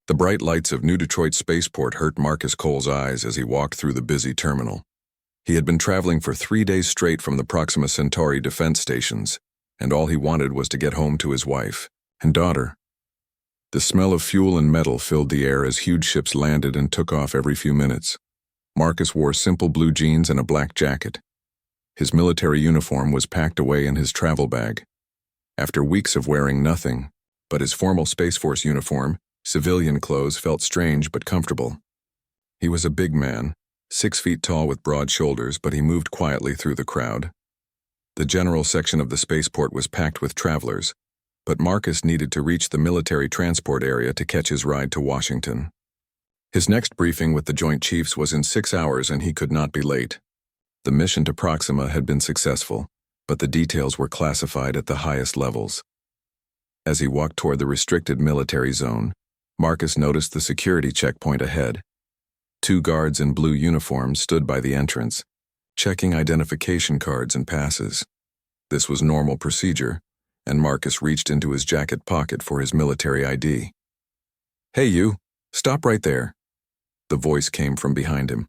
The bright lights of New Detroit Spaceport hurt Marcus Cole's eyes as he walked through the busy terminal. He had been traveling for 3 days straight from the Proxima Centauri defense stations, and all he wanted was to get home to his wife and daughter. The smell of fuel and metal filled the air as huge ships landed and took off every few minutes. Marcus wore simple blue jeans and a black jacket. His military uniform was packed away in his travel bag. After weeks of wearing nothing but his formal Space Force uniform, civilian clothes felt strange but comfortable. He was a big man, 6 feet tall with broad shoulders, but he moved quietly through the crowd. The general section of the spaceport was packed with travelers, but Marcus needed to reach the military transport area to catch his ride to Washington. His next briefing with the Joint Chiefs was in 6 hours, and he could not be late. The mission to Proxima had been successful, but the details were classified at the highest levels. As he walked toward the restricted military zone, Marcus noticed the security checkpoint ahead. 2 guards in blue uniforms stood by the entrance, checking identification cards and passes. This was normal procedure, and Marcus reached into his jacket pocket for his military ID. "Hey you, stop right there." The voice came from behind him.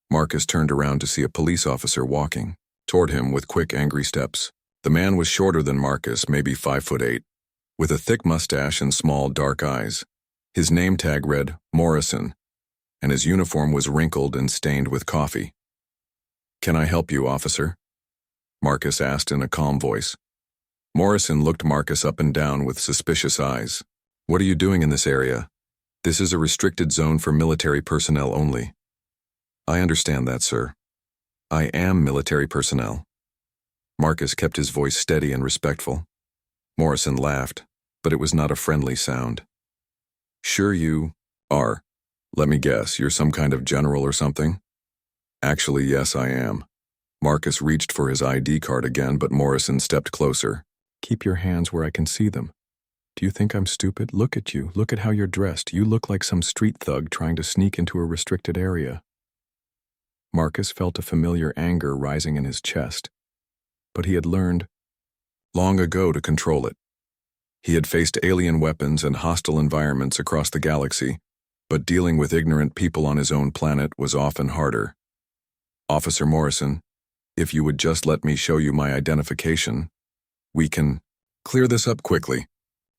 Marcus turned around to see a police officer walking toward him with quick, angry steps. The man was shorter than Marcus, maybe 5'8", with a thick mustache and small, dark eyes. His name tag read Morrison, and his uniform was wrinkled and stained with coffee. "Can I help you, officer?" Marcus asked in a calm voice. Morrison looked Marcus up and down with suspicious eyes. "What are you doing in this area? This is a restricted zone for military personnel only." "I understand that, sir. I am military personnel." Marcus kept his voice steady and respectful. Morrison laughed, but it was not a friendly sound. "Sure you are. Let me guess, you're some kind of general or something?" "Actually, yes, I am." Marcus reached for his ID card again, but Morrison stepped closer. "Keep your hands where I can see them. Do you think I'm stupid? Look at you. Look at how you're dressed. You look like some street thug trying to sneak into a restricted area." Marcus felt a familiar anger rising in his chest, but he had learned long ago to control it. He had faced alien weapons and hostile environments across the galaxy, but dealing with ignorant people on his own planet was often harder. "Officer Morrison, if you would just let me show you my identification, we can clear this up quickly."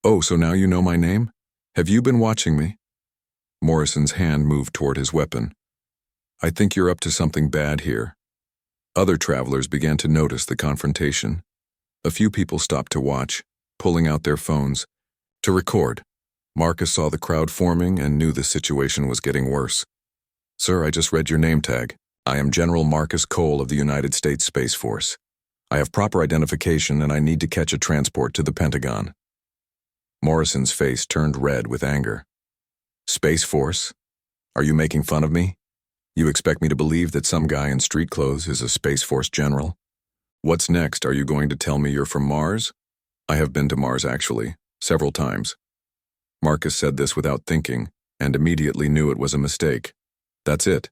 "Oh, so now you know my name? Have you been watching me?" Morrison's hand moved toward his weapon. "I think you're up to something bad here." Other travelers began to notice the confrontation. A few people stopped to watch, pulling out their phones to record. Marcus saw the crowd forming and knew the situation was getting worse. "Sir, I just read your name tag. I am General Marcus Cole of the United States Space Force. I have proper identification and I need to catch a transport to the Pentagon." Morrison's face turned red with anger. "Space Force? Are you making fun of me? You expect me to believe that some guy in street clothes is a Space Force general? What's next? Are you going to tell me you're from Mars?" "I have been to Mars, actually, several times." Marcus said this without thinking, and immediately knew it was a mistake. "That's it.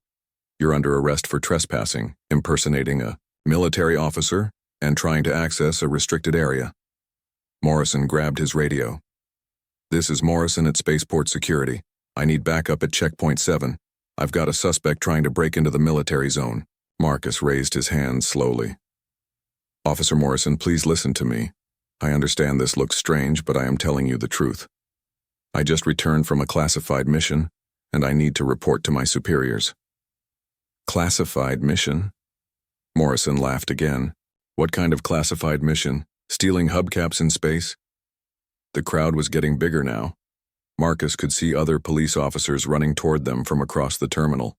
You're under arrest for trespassing, impersonating a military officer, and trying to access a restricted area." Morrison grabbed his radio. "This is Morrison at Spaceport Security. I need backup at Checkpoint 7. I've got a suspect trying to break into the military zone." Marcus raised his hands slowly. "Officer Morrison, please listen to me. I understand this looks strange, but I am telling you the truth. I just returned from a classified mission, and I need to report to my superiors." "Classified mission?" Morrison laughed again. "What kind of classified mission? Stealing hubcaps in space?" The crowd was getting bigger now. Marcus could see other police officers running toward them from across the terminal.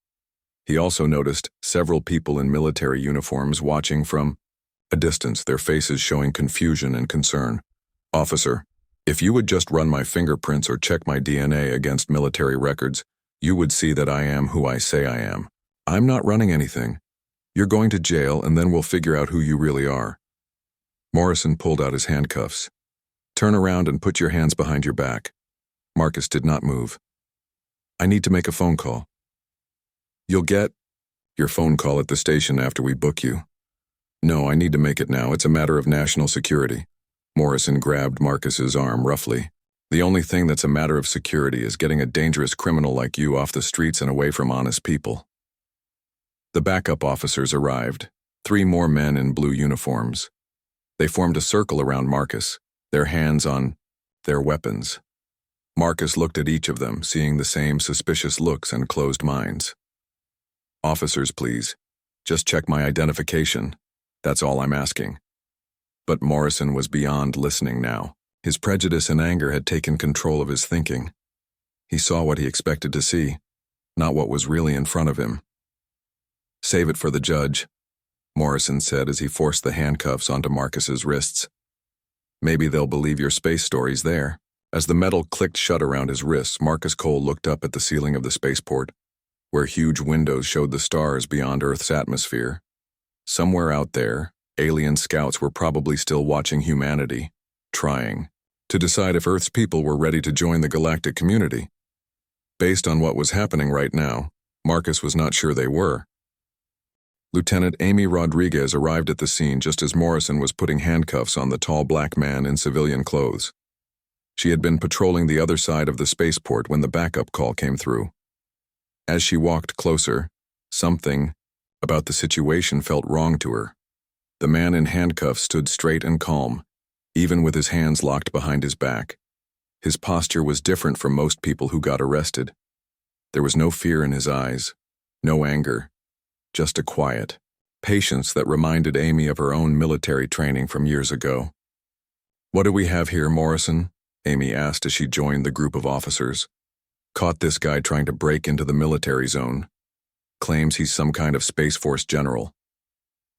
He also noticed several people in military uniforms watching from a distance, their faces showing confusion and concern. "Officer, if you would just run my fingerprints or check my DNA against military records, you would see that I am who I say I am. I'm not running anything. You're going to jail, and then we'll figure out who you really are." Morrison pulled out his handcuffs. "Turn around and put your hands behind your back." Marcus did not move. "I need to make a phone call." "You'll get your phone call at the station after we book you." "No, I need to make it now. It's a matter of national security." Morrison grabbed Marcus's arm roughly. The only thing that's a matter of security is getting a dangerous criminal like you off the streets and away from honest people. The backup officers arrived, 3 more men in blue uniforms. They formed a circle around Marcus, their hands on their weapons. Marcus looked at each of them, seeing the same suspicious looks and closed minds. "Officers, please. Just check my identification. That's all I'm asking." But Morrison was beyond listening now. His prejudice and anger had taken control of his thinking. He saw what he expected to see, not what was really in front of him. "Save it for the judge," Morrison said as he forced the handcuffs onto Marcus's wrists. "Maybe they'll believe your space stories there." As the metal clicked shut around his wrists, Marcus Cole looked up at the ceiling of the spaceport, where huge windows showed the stars beyond Earth's atmosphere. Somewhere out there, alien scouts were probably still watching humanity, trying to decide if Earth's people were ready to join the galactic community. Based on what was happening right now, Marcus was not sure they were. Lieutenant Amy Rodriguez arrived at the scene just as Morrison was putting handcuffs on the tall black man in civilian clothes. She had been patrolling the other side of the spaceport when the backup call came through. As she walked closer, something about the situation felt wrong to her. The man in handcuffs stood straight and calm, even with his hands locked behind his back. His posture was different from most people who got arrested. There was no fear in his eyes, no anger, just a quiet patience that reminded Amy of her own military training from years ago. "What do we have here, Morrison?" Amy asked as she joined the group of officers. "Caught this guy trying to break into the military zone. Claims he's some kind of Space Force general."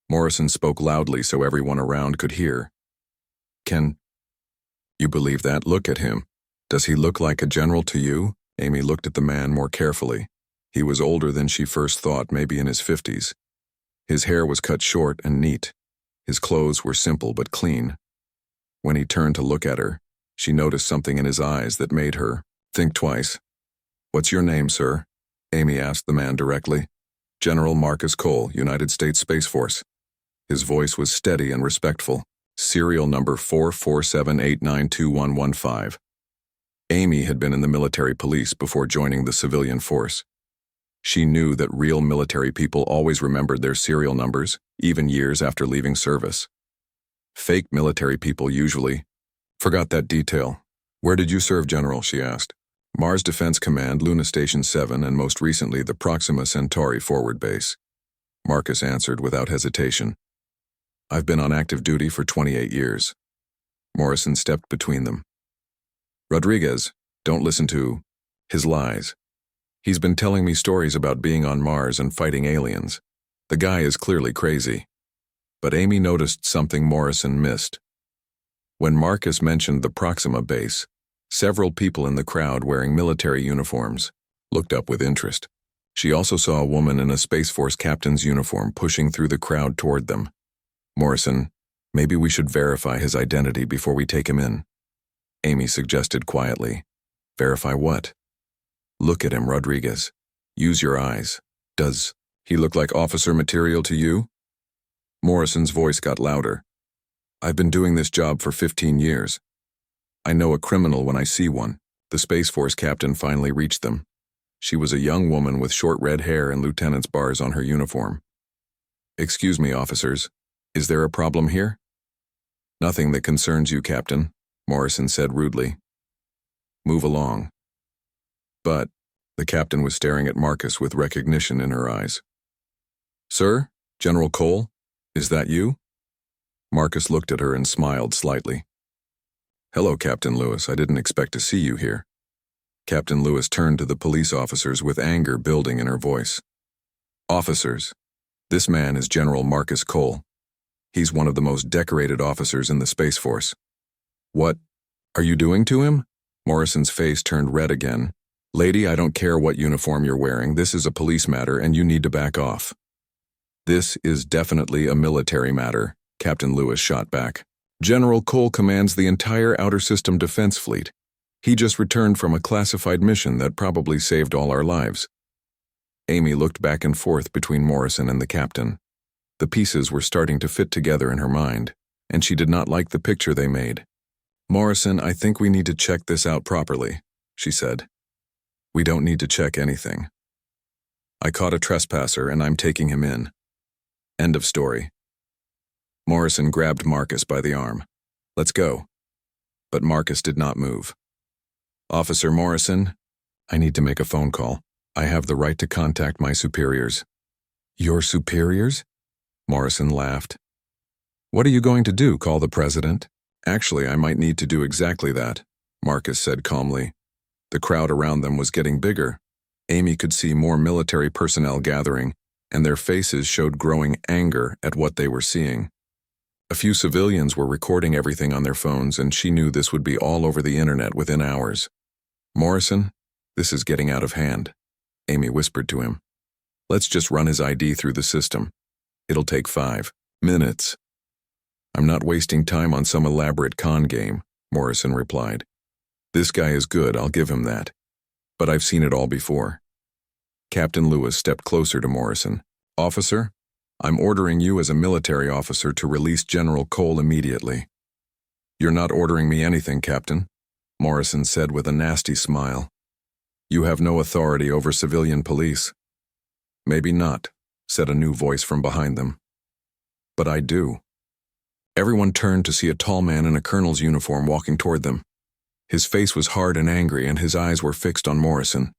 Morrison spoke loudly so everyone around could hear. "Can you believe that? Look at him. Does he look like a general to you?" Amy looked at the man more carefully. He was older than she first thought, maybe in his 50s. His hair was cut short and neat. His clothes were simple but clean. When he turned to look at her, she noticed something in his eyes that made her think twice. "What's your name, sir?" Amy asked the man directly. "General Marcus Cole, United States Space Force." His voice was steady and respectful. "Serial number 447892115. Amy had been in the military police before joining the civilian force. She knew that real military people always remembered their serial numbers, even years after leaving service. Fake military people usually forgot that detail. "Where did you serve, General?" she asked. "Mars Defense Command, Luna Station 7, and most recently the Proxima Centauri Forward Base." Marcus answered without hesitation. "I've been on active duty for 28 years. Morrison stepped between them. "Rodriguez, don't listen to his lies. He's been telling me stories about being on Mars and fighting aliens. The guy is clearly crazy." But Amy noticed something Morrison missed. When Marcus mentioned the Proxima base, several people in the crowd wearing military uniforms looked up with interest. She also saw a woman in a Space Force captain's uniform pushing through the crowd toward them. "Morrison, maybe we should verify his identity before we take him in," Amy suggested quietly. "Verify what?" "Look at him, Rodriguez. Use your eyes. Does he look like officer material to you?" Morrison's voice got louder. "I've been doing this job for 15 years. I know a criminal when I see one." The Space Force captain finally reached them. She was a young woman with short red hair and lieutenant's bars on her uniform. "Excuse me, officers. Is there a problem here?" "Nothing that concerns you, Captain," Morrison said rudely. "Move along." But the captain was staring at Marcus with recognition in her eyes. "Sir, General Cole, is that you?" Marcus looked at her and smiled slightly. "Hello, Captain Lewis. I didn't expect to see you here." Captain Lewis turned to the police officers with anger building in her voice. "Officers, this man is General Marcus Cole. He's one of the most decorated officers in the Space Force." "What are you doing to him?" Morrison's face turned red again. "Lady, I don't care what uniform you're wearing. This is a police matter and you need to back off." "This is definitely a military matter," Captain Lewis shot back. "General Cole commands the entire Outer System Defense Fleet. He just returned from a classified mission that probably saved all our lives." Amy looked back and forth between Morrison and the captain. The pieces were starting to fit together in her mind, and she did not like the picture they made. Morrison, I think we need to check this out properly, she said. We don't need to check anything. I caught a trespasser and I'm taking him in. End of story. Morrison grabbed Marcus by the arm. Let's go. But Marcus did not move. Officer Morrison, I need to make a phone call. I have the right to contact my superiors. Your superiors? Morrison laughed. What are you going to do, call the president? Actually, I might need to do exactly that, Marcus said calmly. The crowd around them was getting bigger. Amy could see more military personnel gathering, and their faces showed growing anger at what they were seeing. A few civilians were recording everything on their phones, and she knew this would be all over the internet within hours. Morrison, this is getting out of hand, Amy whispered to him. Let's just run his ID through the system. It'll take 5 minutes. I'm not wasting time on some elaborate con game, Morrison replied. This guy is good, I'll give him that. But I've seen it all before. Captain Lewis stepped closer to Morrison. Officer, I'm ordering you as a military officer to release General Cole immediately. You're not ordering me anything, Captain, Morrison said with a nasty smile. You have no authority over civilian police. Maybe not, said a new voice from behind them. But I do. Everyone turned to see a tall man in a colonel's uniform walking toward them. His face was hard and angry, and his eyes were fixed on Morrison.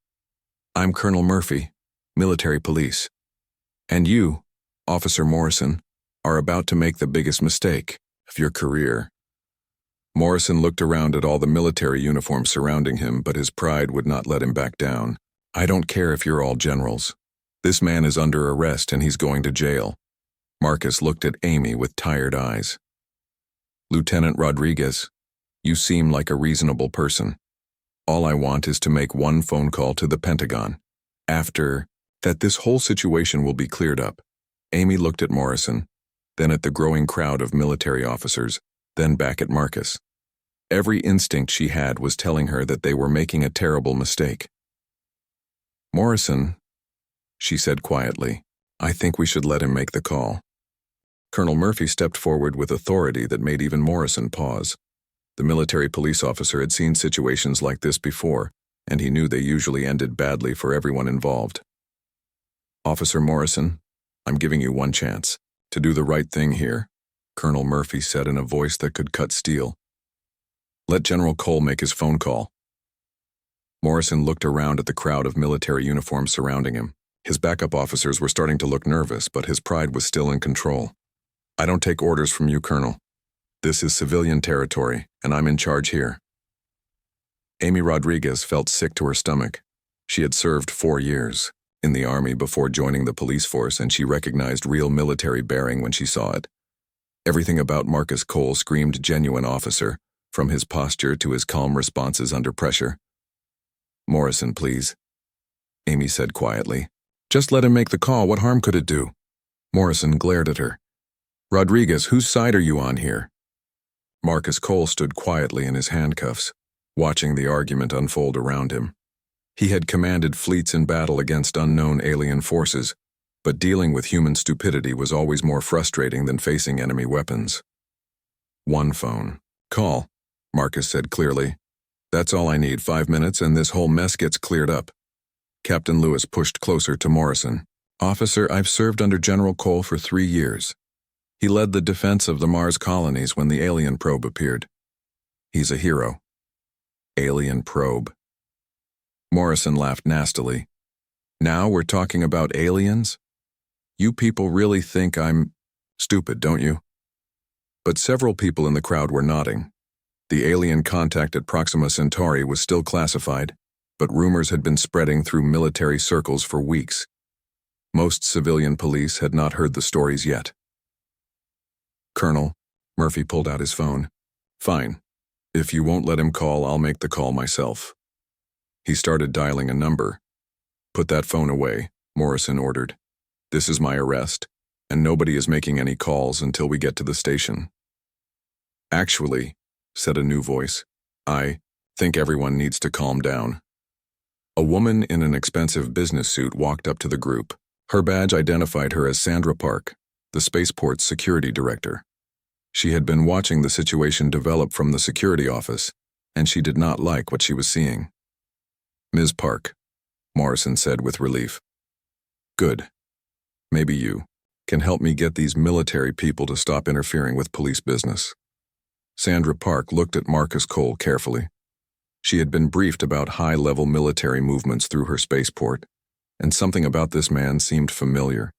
I'm Colonel Murphy, military police. And you, Officer Morrison, are about to make the biggest mistake of your career. Morrison looked around at all the military uniforms surrounding him, but his pride would not let him back down. I don't care if you're all generals. This man is under arrest and he's going to jail. Marcus looked at Amy with tired eyes. Lieutenant Rodriguez, you seem like a reasonable person. All I want is to make one phone call to the Pentagon. After that, this whole situation will be cleared up. Amy looked at Morrison, then at the growing crowd of military officers, then back at Marcus. Every instinct she had was telling her that they were making a terrible mistake. Morrison, she said quietly, I think we should let him make the call. Colonel Murphy stepped forward with authority that made even Morrison pause. The military police officer had seen situations like this before, and he knew they usually ended badly for everyone involved. Officer Morrison, I'm giving you one chance to do the right thing here, Colonel Murphy said in a voice that could cut steel. Let General Cole make his phone call. Morrison looked around at the crowd of military uniforms surrounding him. His backup officers were starting to look nervous, but his pride was still in control. I don't take orders from you, Colonel. This is civilian territory, and I'm in charge here. Amy Rodriguez felt sick to her stomach. She had served 4 years in the Army before joining the police force, and she recognized real military bearing when she saw it. Everything about Marcus Cole screamed genuine officer, from his posture to his calm responses under pressure. Morrison, please, Amy said quietly. Just let him make the call. What harm could it do? Morrison glared at her. Rodriguez, whose side are you on here? Marcus Cole stood quietly in his handcuffs, watching the argument unfold around him. He had commanded fleets in battle against unknown alien forces, but dealing with human stupidity was always more frustrating than facing enemy weapons. One phone call, Marcus said clearly. That's all I need, 5 minutes, and this whole mess gets cleared up. Captain Lewis pushed closer to Morrison. Officer, I've served under General Cole for 3 years. He led the defense of the Mars colonies when the alien probe appeared. He's a hero. Alien probe. Morrison laughed nastily. Now we're talking about aliens? You people really think I'm stupid, don't you? But several people in the crowd were nodding. The alien contact at Proxima Centauri was still classified, but rumors had been spreading through military circles for weeks. Most civilian police had not heard the stories yet. Colonel, Murphy pulled out his phone. Fine. If you won't let him call, I'll make the call myself. He started dialing a number. Put that phone away, Morrison ordered. This is my arrest, and nobody is making any calls until we get to the station. Actually, said a new voice, I think everyone needs to calm down. A woman in an expensive business suit walked up to the group. Her badge identified her as Sandra Park, the spaceport's security director. She had been watching the situation develop from the security office, and she did not like what she was seeing. "Ms. Park," Morrison said with relief. "Good. Maybe you can help me get these military people to stop interfering with police business." Sandra Park looked at Marcus Cole carefully. She had been briefed about high-level military movements through her spaceport, and something about this man seemed familiar.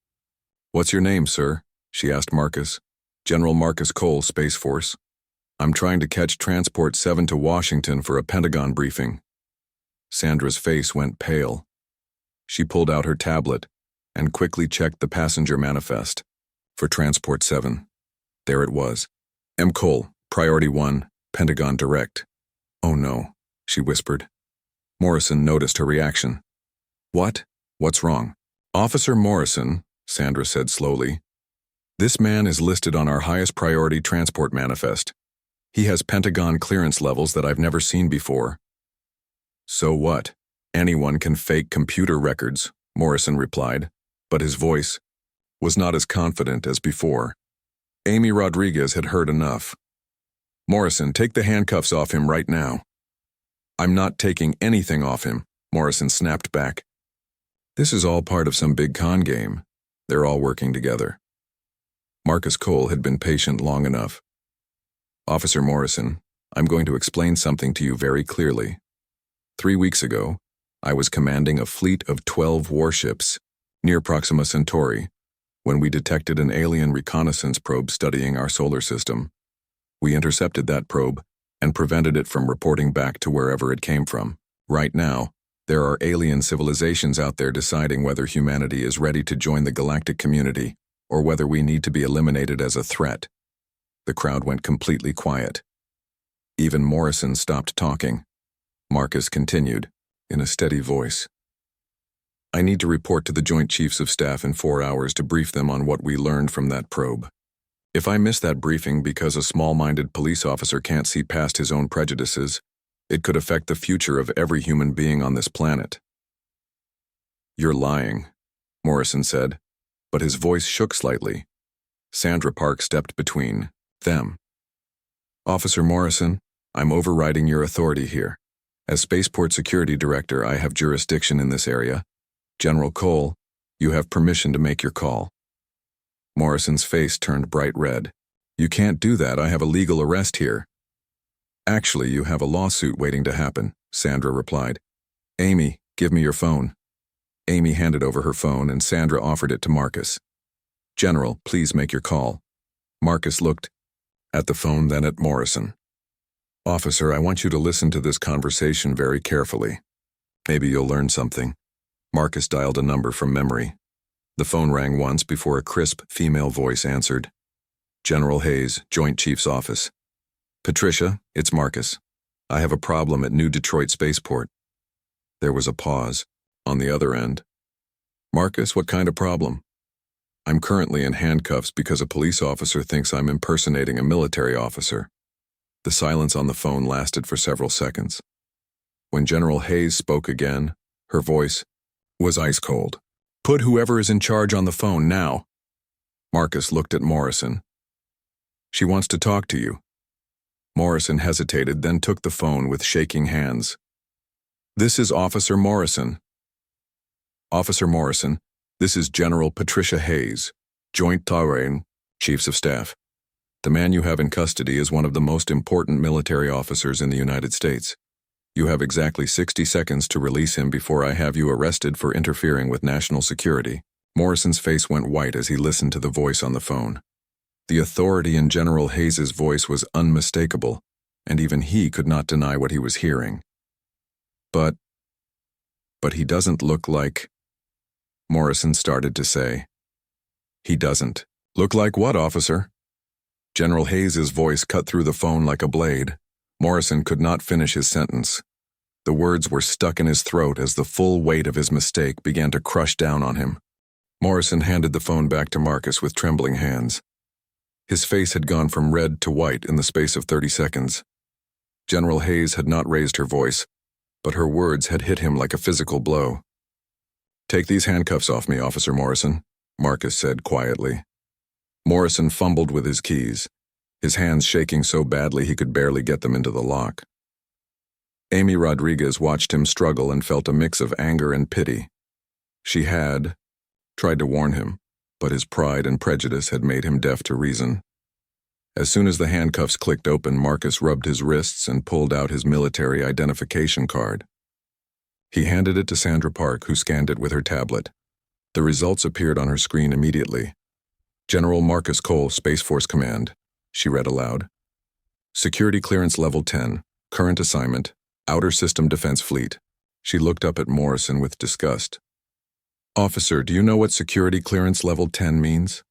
"What's your name, sir?" she asked Marcus. "General Marcus Cole, Space Force. I'm trying to catch Transport 7 to Washington for a Pentagon briefing." Sandra's face went pale. She pulled out her tablet and quickly checked the passenger manifest. For Transport 7. There it was. "M. Cole, Priority 1, Pentagon Direct." "Oh no," she whispered. Morrison noticed her reaction. "What? What's wrong?" "Officer Morrison," Sandra said slowly, "this man is listed on our highest priority transport manifest. He has Pentagon clearance levels that I've never seen before." "So what? Anyone can fake computer records," Morrison replied, but his voice was not as confident as before. Amy Rodriguez had heard enough. "Morrison, take the handcuffs off him right now." "I'm not taking anything off him," Morrison snapped back. "This is all part of some big con game. They're all working together." Marcus Cole had been patient long enough. "Officer Morrison, I'm going to explain something to you very clearly. 3 weeks ago, I was commanding a fleet of 12 warships near Proxima Centauri when we detected an alien reconnaissance probe studying our solar system. We intercepted that probe and prevented it from reporting back to wherever it came from. Right now, there are alien civilizations out there deciding whether humanity is ready to join the galactic community or whether we need to be eliminated as a threat." The crowd went completely quiet. Even Morrison stopped talking. Marcus continued, in a steady voice. "I need to report to the Joint Chiefs of Staff in 4 hours to brief them on what we learned from that probe. If I miss that briefing because a small-minded police officer can't see past his own prejudices, it could affect the future of every human being on this planet." "You're lying," Morrison said, but his voice shook slightly. Sandra Park stepped between them. "Officer Morrison, I'm overriding your authority here. As Spaceport Security Director, I have jurisdiction in this area. General Cole, you have permission to make your call." Morrison's face turned bright red. "You can't do that. I have a legal arrest here." "Actually, you have a lawsuit waiting to happen," Sandra replied. "Amy, give me your phone." Amy handed over her phone and Sandra offered it to Marcus. "General, please make your call." Marcus looked at the phone, then at Morrison. "Officer, I want you to listen to this conversation very carefully. Maybe you'll learn something." Marcus dialed a number from memory. The phone rang once before a crisp female voice answered. "General Hayes, Joint Chief's office." "Patricia, it's Marcus. I have a problem at New Detroit Spaceport." There was a pause. On the other end, "Marcus, what kind of problem?" "I'm currently in handcuffs because a police officer thinks I'm impersonating a military officer." The silence on the phone lasted for several seconds. When General Hayes spoke again, her voice was ice cold. "Put whoever is in charge on the phone now." Marcus looked at Morrison. "She wants to talk to you." Morrison hesitated, then took the phone with shaking hands. "This is Officer Morrison." "Officer Morrison, this is General Patricia Hayes, Joint Chiefs of Staff. The man you have in custody is one of the most important military officers in the United States. You have exactly 60 seconds to release him before I have you arrested for interfering with national security." Morrison's face went white as he listened to the voice on the phone. The authority in General Hayes's voice was unmistakable, and even he could not deny what he was hearing. But he doesn't look like... Morrison started to say. "He doesn't. Look like what, officer?" General Hayes's voice cut through the phone like a blade. Morrison could not finish his sentence. The words were stuck in his throat as the full weight of his mistake began to crush down on him. Morrison handed the phone back to Marcus with trembling hands. His face had gone from red to white in the space of 30 seconds. General Hayes had not raised her voice, but her words had hit him like a physical blow. "Take these handcuffs off me, Officer Morrison," Marcus said quietly. Morrison fumbled with his keys. his hands shaking so badly he could barely get them into the lock. Amy Rodriguez watched him struggle and felt a mix of anger and pity. She had tried to warn him, but his pride and prejudice had made him deaf to reason. As soon as the handcuffs clicked open, Marcus rubbed his wrists and pulled out his military identification card. He handed it to Sandra Park, who scanned it with her tablet. The results appeared on her screen immediately. General Marcus Cole, Space Force Command, she read aloud. Security clearance level 10, current assignment, Outer System Defense Fleet. She looked up at Morrison with disgust. Officer, do you know what security clearance level 10 means?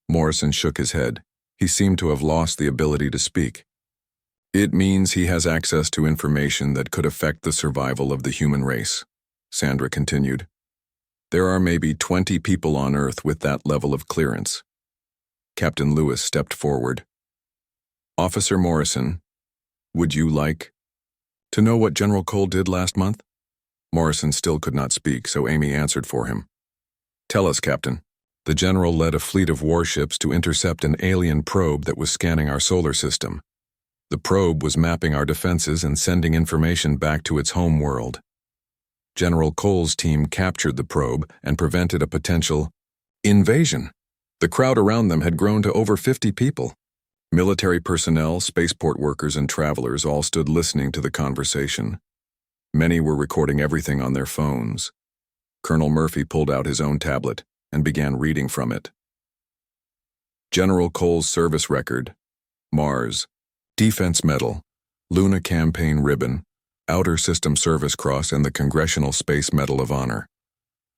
Morrison shook his head. He seemed to have lost the ability to speak. It means he has access to information that could affect the survival of the human race, Sandra continued. There are maybe 20 people on Earth with that level of clearance. Captain Lewis stepped forward. Officer Morrison, would you like to know what General Cole did last month? Morrison still could not speak, so Amy answered for him. Tell us, Captain. The general led a fleet of warships to intercept an alien probe that was scanning our solar system. The probe was mapping our defenses and sending information back to its home world. General Cole's team captured the probe and prevented a potential invasion. The crowd around them had grown to over 50 people. Military personnel, spaceport workers, and travelers all stood listening to the conversation. Many were recording everything on their phones. Colonel Murphy pulled out his own tablet and began reading from it. General Cole's service record: Mars, Defense Medal, Luna Campaign Ribbon, Outer System Service Cross, and the Congressional Space Medal of Honor.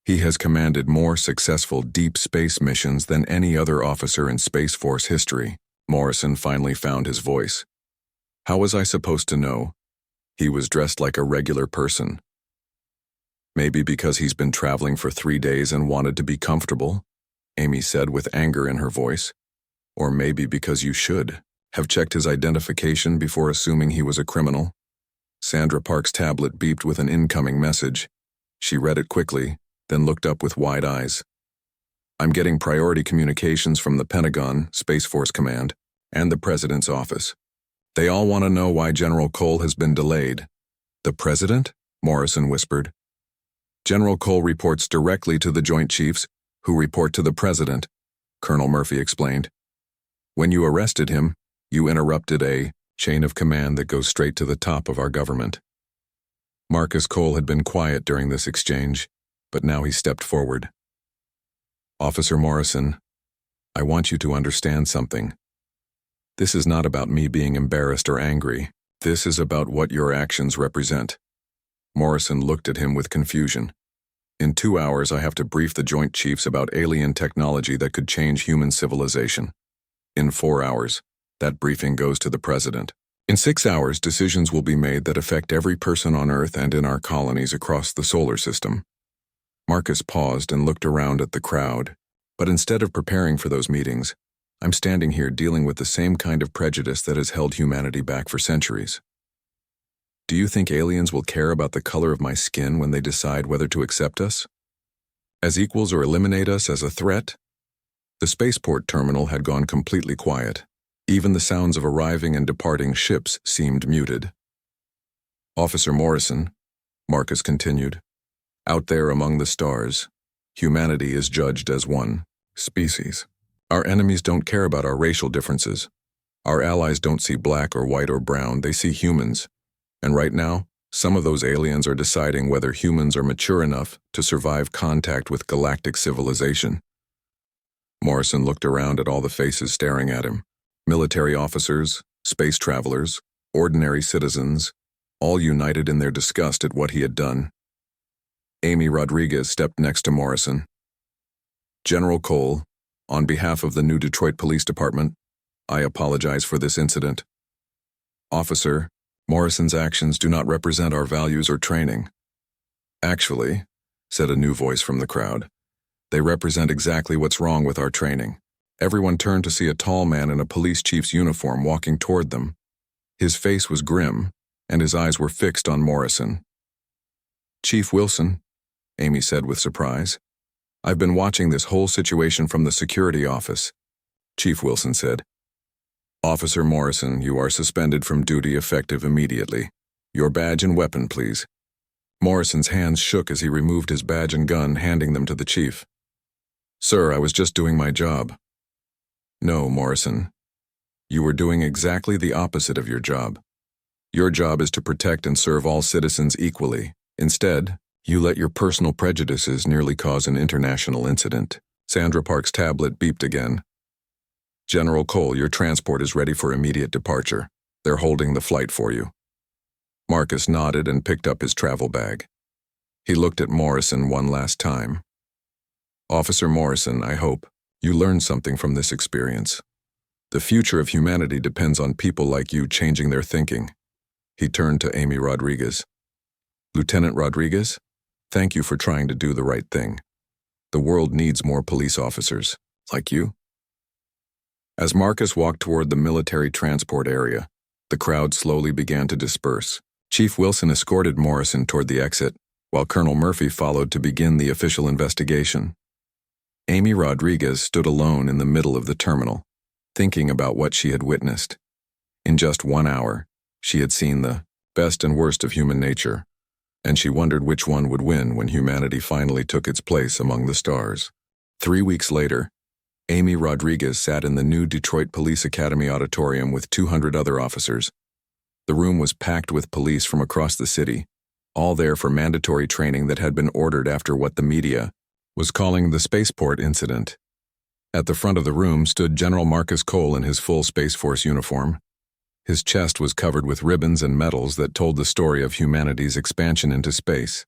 He has commanded more successful deep space missions than any other officer in Space Force history. Morrison finally found his voice. How was I supposed to know? He was dressed like a regular person. Maybe because he's been traveling for 3 days and wanted to be comfortable, Amy said with anger in her voice. Or maybe because you should have checked his identification before assuming he was a criminal. Sandra Park's tablet beeped with an incoming message. She read it quickly, then looked up with wide eyes. I'm getting priority communications from the Pentagon, Space Force Command, and the President's office. They all want to know why General Cole has been delayed. The President? Morrison whispered. General Cole reports directly to the Joint Chiefs, who report to the President, Colonel Murphy explained. When you arrested him, you interrupted a chain of command that goes straight to the top of our government. Marcus Cole had been quiet during this exchange, but now he stepped forward. Officer Morrison, I want you to understand something. This is not about me being embarrassed or angry. This is about what your actions represent. Morrison looked at him with confusion. In 2 hours, I have to brief the Joint Chiefs about alien technology that could change human civilization. In 4 hours, that briefing goes to the President. In 6 hours, decisions will be made that affect every person on Earth and in our colonies across the solar system. Marcus paused and looked around at the crowd, but instead of preparing for those meetings, I'm standing here dealing with the same kind of prejudice that has held humanity back for centuries. Do you think aliens will care about the color of my skin when they decide whether to accept us as equals or eliminate us as a threat? The spaceport terminal had gone completely quiet. Even the sounds of arriving and departing ships seemed muted. Officer Morrison, Marcus continued, out there among the stars, humanity is judged as one species. Our enemies don't care about our racial differences. Our allies don't see black or white or brown, they see humans. And right now, some of those aliens are deciding whether humans are mature enough to survive contact with galactic civilization. Morrison looked around at all the faces staring at him. Military officers, space travelers, ordinary citizens, all united in their disgust at what he had done. Amy Rodriguez stepped next to Morrison. General Cole, on behalf of the New Detroit Police Department, I apologize for this incident. Officer, Morrison's actions do not represent our values or training. Actually, said a new voice from the crowd, they represent exactly what's wrong with our training. Everyone turned to see a tall man in a police chief's uniform walking toward them. His face was grim, and his eyes were fixed on Morrison. Chief Wilson, Amy said with surprise. I've been watching this whole situation from the security office, Chief Wilson said. Officer Morrison, you are suspended from duty effective immediately. Your badge and weapon, please. Morrison's hands shook as he removed his badge and gun, handing them to the chief. Sir, I was just doing my job. No, Morrison. You were doing exactly the opposite of your job. Your job is to protect and serve all citizens equally. Instead, you let your personal prejudices nearly cause an international incident. Sandra Park's tablet beeped again. General Cole, your transport is ready for immediate departure. They're holding the flight for you. Marcus nodded and picked up his travel bag. He looked at Morrison one last time. Officer Morrison, I hope you learned something from this experience. The future of humanity depends on people like you changing their thinking. He turned to Amy Rodriguez. Lieutenant Rodriguez, thank you for trying to do the right thing. The world needs more police officers like you. As Marcus walked toward the military transport area, the crowd slowly began to disperse. Chief Wilson escorted Morrison toward the exit, while Colonel Murphy followed to begin the official investigation. Amy Rodriguez stood alone in the middle of the terminal, thinking about what she had witnessed. In just 1 hour, she had seen the best and worst of human nature, and she wondered which one would win when humanity finally took its place among the stars. 3 weeks later, Amy Rodriguez sat in the new Detroit Police Academy auditorium with 200 other officers. The room was packed with police from across the city, all there for mandatory training that had been ordered after what the media was calling the spaceport incident. At the front of the room stood General Marcus Cole in his full Space Force uniform. His chest was covered with ribbons and medals that told the story of humanity's expansion into space.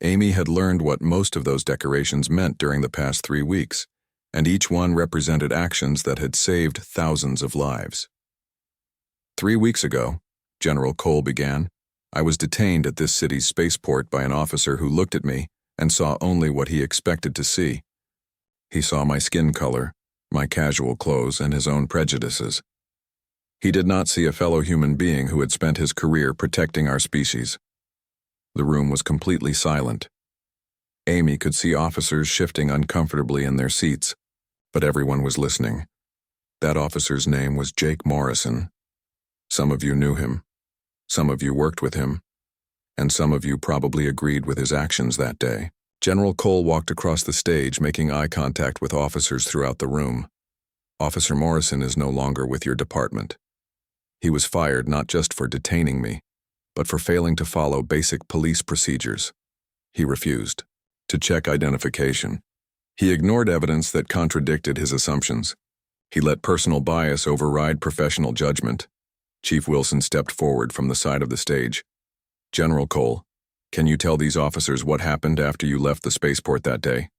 Amy had learned what most of those decorations meant during the past 3 weeks, and each one represented actions that had saved thousands of lives. 3 weeks ago, General Cole began, I was detained at this city's spaceport by an officer who looked at me and saw only what he expected to see. He saw my skin color, my casual clothes, and his own prejudices. He did not see a fellow human being who had spent his career protecting our species. The room was completely silent. Amy could see officers shifting uncomfortably in their seats, but everyone was listening. That officer's name was Jake Morrison. Some of you knew him. Some of you worked with him. And some of you probably agreed with his actions that day. General Cole walked across the stage, making eye contact with officers throughout the room. Officer Morrison is no longer with your department. He was fired not just for detaining me, but for failing to follow basic police procedures. He refused to check identification. He ignored evidence that contradicted his assumptions. He let personal bias override professional judgment. Chief Wilson stepped forward from the side of the stage. General Cole, can you tell these officers what happened after you left the spaceport that day?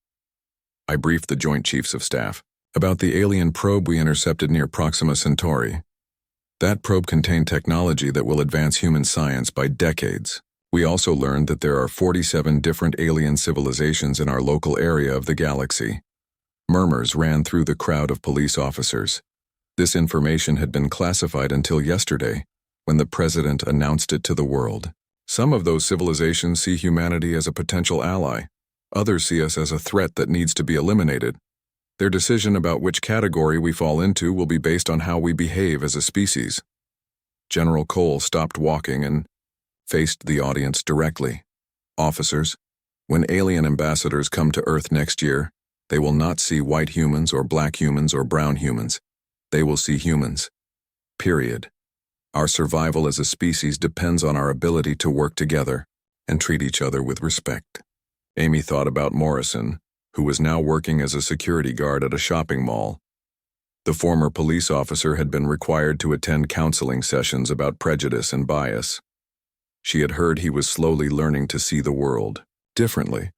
I briefed the Joint Chiefs of Staff about the alien probe we intercepted near Proxima Centauri. That probe contained technology that will advance human science by decades. We also learned that there are 47 different alien civilizations in our local area of the galaxy. Murmurs ran through the crowd of police officers. This information had been classified until yesterday, when the president announced it to the world. Some of those civilizations see humanity as a potential ally. Others see us as a threat that needs to be eliminated. Their decision about which category we fall into will be based on how we behave as a species. General Cole stopped walking and faced the audience directly. Officers, when alien ambassadors come to Earth next year, they will not see white humans or black humans or brown humans. They will see humans. Period. Our survival as a species depends on our ability to work together and treat each other with respect. Amy thought about Morrison, who was now working as a security guard at a shopping mall. The former police officer had been required to attend counseling sessions about prejudice and bias. She had heard he was slowly learning to see the world differently.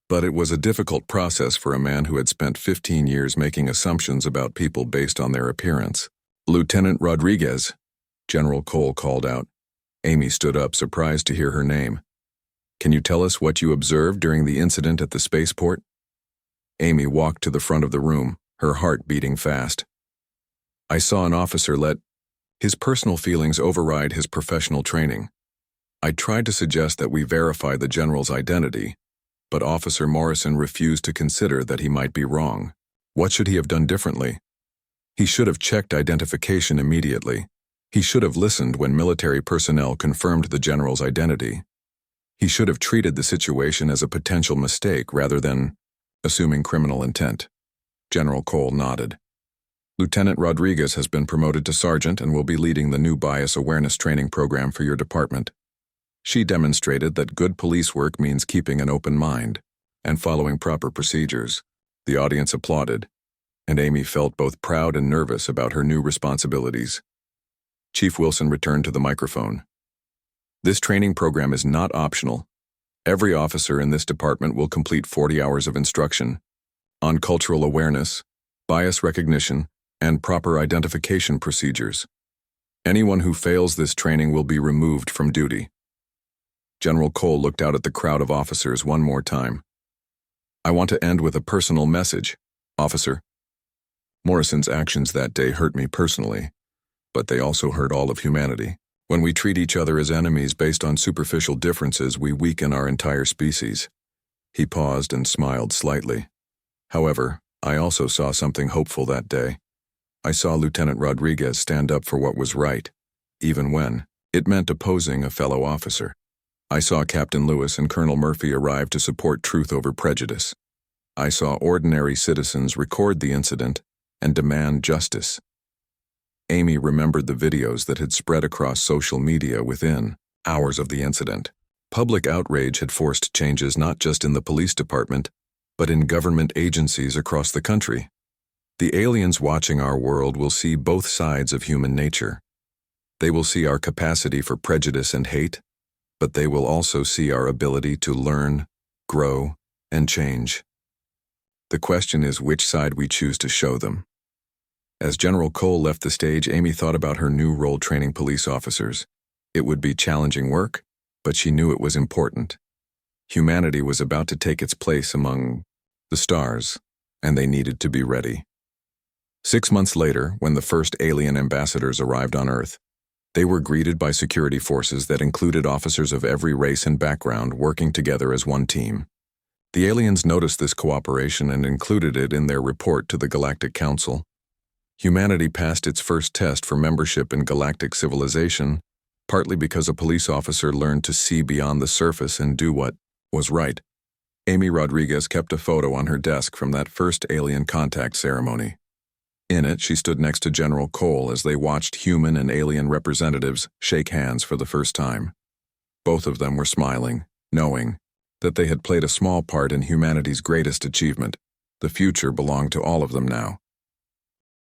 But it was a difficult process for a man who had spent 15 years making assumptions about people based on their appearance. Lieutenant Rodriguez, General Cole called out. Amy stood up, surprised to hear her name. Can you tell us what you observed during the incident at the spaceport? Amy walked to the front of the room, her heart beating fast. I saw an officer let his personal feelings override his professional training. I tried to suggest that we verify the general's identity, but Officer Morrison refused to consider that he might be wrong. What should he have done differently? He should have checked identification immediately. He should have listened when military personnel confirmed the general's identity. He should have treated the situation as a potential mistake rather than assuming criminal intent. General Cole nodded. Lieutenant Rodriguez has been promoted to sergeant and will be leading the new bias awareness training program for your department. She demonstrated that good police work means keeping an open mind and following proper procedures. The audience applauded, and Amy felt both proud and nervous about her new responsibilities. Chief Wilson returned to the microphone. This training program is not optional. Every officer in this department will complete 40 hours of instruction on cultural awareness, bias recognition, and proper identification procedures. Anyone who fails this training will be removed from duty. General Cole looked out at the crowd of officers one more time. I want to end with a personal message, officer. Morrison's actions that day hurt me personally, but they also hurt all of humanity. When we treat each other as enemies based on superficial differences, we weaken our entire species. He paused and smiled slightly. However, I also saw something hopeful that day. I saw Lieutenant Rodriguez stand up for what was right, even when it meant opposing a fellow officer. I saw Captain Lewis and Colonel Murphy arrive to support truth over prejudice. I saw ordinary citizens record the incident and demand justice. Amy remembered the videos that had spread across social media within hours of the incident. Public outrage had forced changes not just in the police department, but in government agencies across the country. The aliens watching our world will see both sides of human nature. They will see our capacity for prejudice and hate, but they will also see our ability to learn, grow, and change. The question is which side we choose to show them. As General Cole left the stage, Amy thought about her new role training police officers. It would be challenging work, but she knew it was important. Humanity was about to take its place among the stars, and they needed to be ready. 6 months later, when the first alien ambassadors arrived on Earth, they were greeted by security forces that included officers of every race and background working together as one team. The aliens noticed this cooperation and included it in their report to the Galactic Council. Humanity passed its first test for membership in galactic civilization, partly because a police officer learned to see beyond the surface and do what was right. Amy Rodriguez kept a photo on her desk from that first alien contact ceremony. In it, she stood next to General Cole as they watched human and alien representatives shake hands for the first time. Both of them were smiling, knowing that they had played a small part in humanity's greatest achievement. The future belonged to all of them now.